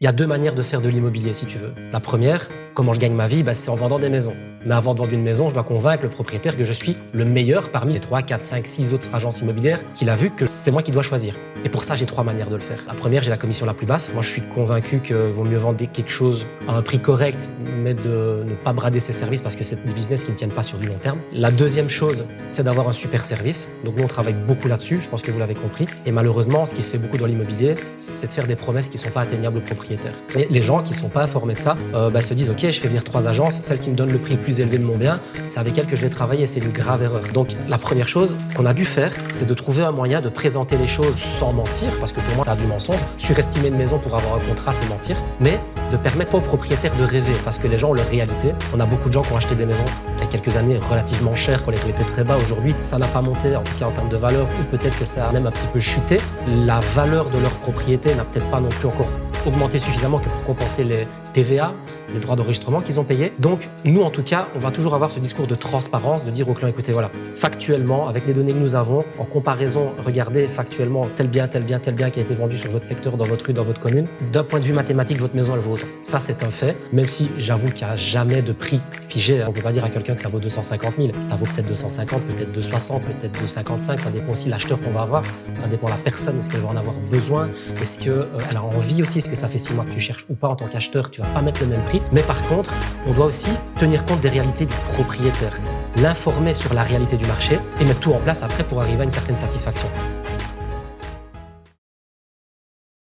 Il y a deux manières de faire de l'immobilier, si tu veux. La première, comment je gagne ma vie, c'est en vendant des maisons. Mais avant de vendre une maison, je dois convaincre le propriétaire que je suis le meilleur parmi les 3, 4, 5, 6 autres agences immobilières qu'il a vu que c'est moi qui dois choisir. Et pour ça, j'ai 3 manières de le faire. La première, j'ai la commission la plus basse. Moi, je suis convaincu qu'il vaut mieux vendre quelque chose à un prix correct, mais de ne pas brader ses services parce que c'est des business qui ne tiennent pas sur du long terme. La deuxième chose, c'est d'avoir un super service. Donc nous, on travaille beaucoup là-dessus, je pense que vous l'avez compris. Et malheureusement, ce qui se fait beaucoup dans l'immobilier, c'est de faire des promesses qui ne sont pas atteignables aux propriétaires. Et les gens qui ne sont pas informés de ça se disent « Ok, je fais venir 3 agences, celle qui me donne le prix le plus élevé de mon bien, c'est avec elle que je vais travailler, c'est une grave erreur. » Donc la première chose qu'on a dû faire, c'est de trouver un moyen de présenter les choses sans mentir, parce que pour moi, c'est du mensonge. Surestimer une maison pour avoir un contrat, c'est mentir. Mais de permettre aux propriétaires de rêver, parce que les gens ont leur réalité. On a beaucoup de gens qui ont acheté des maisons il y a quelques années relativement chères, quand les taux étaient très bas. Aujourd'hui, ça n'a pas monté, en tout cas en termes de valeur, ou peut-être que ça a même un petit peu chuté. La valeur de leur propriété n'a peut-être pas non plus encore augmenté suffisamment que pour compenser les TVA, les droits d'enregistrement qu'ils ont payés. Donc, nous, en tout cas, on va toujours avoir ce discours de transparence, de dire aux clients, écoutez, voilà, factuellement, avec les données que nous avons, en comparaison, regardez factuellement tel bien qui a été vendu sur votre secteur, dans votre rue, dans votre commune. D'un point de vue mathématique, votre maison, elle vaut autant. Ça, c'est un fait, même si j'avoue qu'il n'y a jamais de prix figé. On ne peut pas dire à quelqu'un que ça vaut 250 000. Ça vaut peut-être 250, peut-être 260, peut-être 255. Ça dépend aussi de l'acheteur qu'on va avoir. Ça dépend de la personne. Est-ce qu'elle va en avoir besoin? Est-ce qu'elle a envie aussi? Est-ce que ça fait 6 mois que tu cherches ou pas en tant qu'acheteur? Tu vas pas mettre le même prix. Mais par contre, on doit aussi tenir compte des réalités du propriétaire, l'informer sur la réalité du marché et mettre tout en place après pour arriver à une certaine satisfaction.